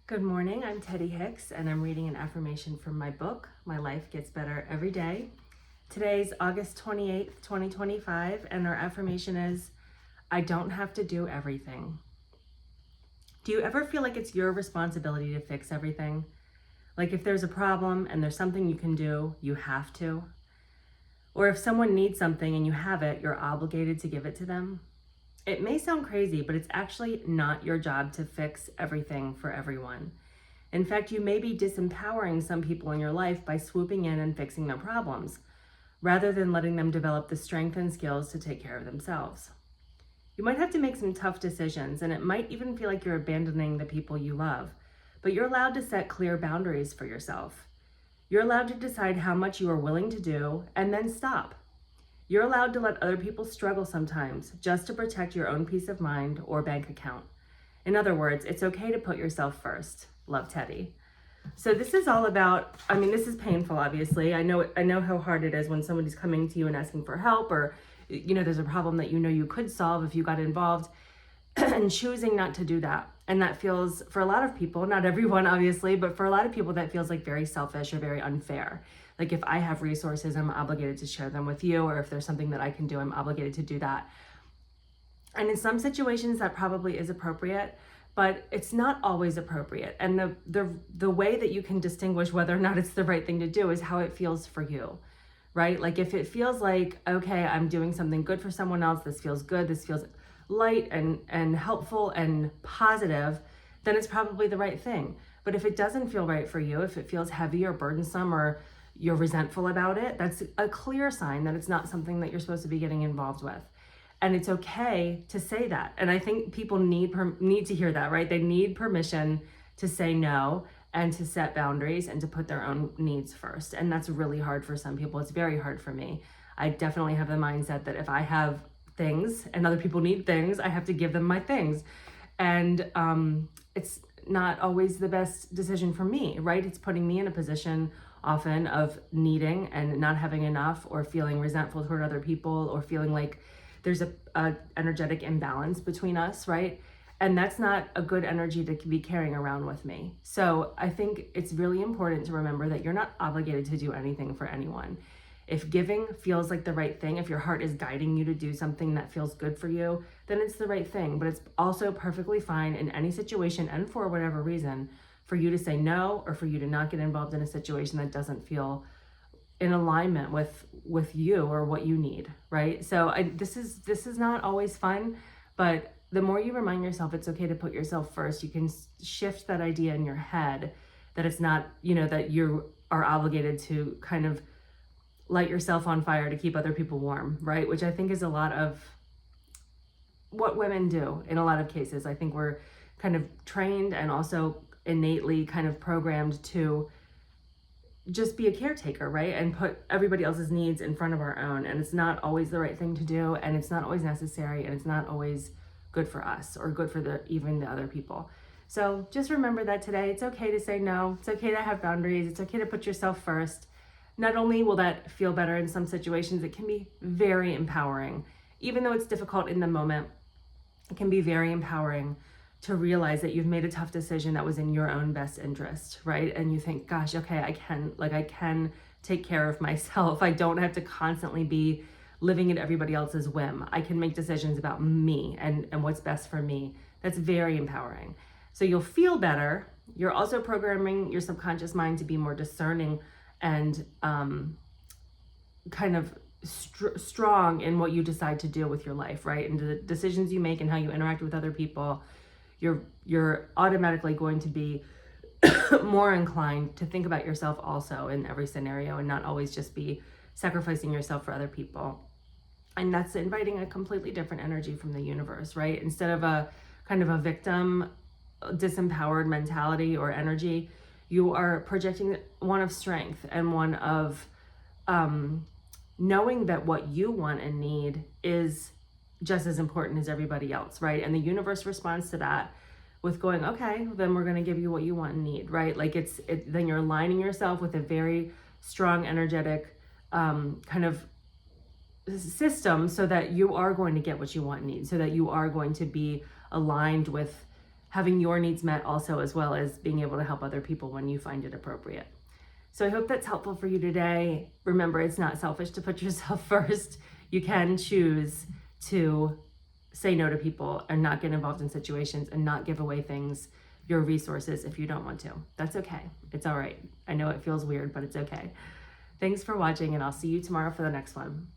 Good morning, I'm Teddy Hicks, and I'm reading an affirmation from my book, My Life Gets Better Every Day. Today's August 28th, 2025, and our affirmation is, I don't have to do everything. Do you ever feel like it's your responsibility to fix everything? Like if there's a problem and there's something you can do, you have to? Or if someone needs something and you have it, you're obligated to give it to them? It may sound crazy, but it's actually not your job to fix everything for everyone. In fact, you may be disempowering some people in your life by swooping in and fixing their problems, rather than letting them develop the strength and skills to take care of themselves. You might have to make some tough decisions, and it might even feel like you're abandoning the people you love, but you're allowed to set clear boundaries for yourself. You're allowed to decide how much you are willing to do, and then stop. You're allowed to let other people struggle sometimes just to protect your own peace of mind or bank account. In other words, it's okay to put yourself first. Love, Teddy. So this is all about, this is painful, obviously. I know how hard it is when somebody's coming to you and asking for help, or, there's a problem that you could solve if you got involved, and choosing not to do that. And that feels, for a lot of people, not everyone obviously, but for a lot of people that feels like very selfish or very unfair. Like if I have resources, I'm obligated to share them with you, or if there's something that I can do, I'm obligated to do that. And in some situations that probably is appropriate, but it's not always appropriate. And the way that you can distinguish whether or not it's the right thing to do is how it feels for you, right? Like if it feels like, okay, I'm doing something good for someone else, this feels good, this feels light and helpful and positive, then it's probably the right thing. But if it doesn't feel right for you, if it feels heavy or burdensome or you're resentful about it, that's a clear sign that it's not something that you're supposed to be getting involved with. And it's okay to say that. And I think people need to hear that, right? They need permission to say no and to set boundaries and to put their own needs first. And that's really hard for some people. It's very hard for me. I definitely have the mindset that if I have things and other people need things, I have to give them my things. And it's not always the best decision for me, right? It's putting me in a position often of needing and not having enough, or feeling resentful toward other people, or feeling like there's a energetic imbalance between us, right? And that's not a good energy to be carrying around with me. So I think it's really important to remember that you're not obligated to do anything for anyone. If giving feels like the right thing, if your heart is guiding you to do something that feels good for you, then it's the right thing. But it's also perfectly fine in any situation and for whatever reason for you to say no, or for you to not get involved in a situation that doesn't feel in alignment with you or what you need, right? So this is not always fun, but the more you remind yourself it's okay to put yourself first, you can shift that idea in your head that it's not, that you are obligated to kind of light yourself on fire to keep other people warm, right? Which I think is a lot of what women do in a lot of cases. I think we're kind of trained and also innately kind of programmed to just be a caretaker, right? And put everybody else's needs in front of our own. And it's not always the right thing to do, and it's not always necessary, and it's not always good for us or good for even the other people. So just remember that today. It's okay to say no. It's okay to have boundaries. It's okay to put yourself first. Not only will that feel better in some situations, it can be very empowering. Even though it's difficult in the moment, it can be very empowering to realize that you've made a tough decision that was in your own best interest, right? And you think, gosh, okay, I can take care of myself. I don't have to constantly be living at everybody else's whim. I can make decisions about me and what's best for me. That's very empowering. So you'll feel better. You're also programming your subconscious mind to be more discerning and kind of strong in what you decide to do with your life, right? And the decisions you make and how you interact with other people, you're automatically going to be more inclined to think about yourself also in every scenario, and not always just be sacrificing yourself for other people. And that's inviting a completely different energy from the universe, right? Instead of a kind of a victim, disempowered mentality or energy, you are projecting one of strength and one of knowing that what you want and need is just as important as everybody else, right? And the universe responds to that with going, okay, then we're going to give you what you want and need, right? Like then you're aligning yourself with a very strong, energetic kind of system, so that you are going to get what you want and need, so that you are going to be aligned with having your needs met also, as well as being able to help other people when you find it appropriate. So I hope that's helpful for you today. Remember, it's not selfish to put yourself first. You can choose to say no to people and not get involved in situations and not give away things, your resources, if you don't want to. That's okay. It's all right. I know it feels weird, but it's okay. Thanks for watching, and I'll see you tomorrow for the next one.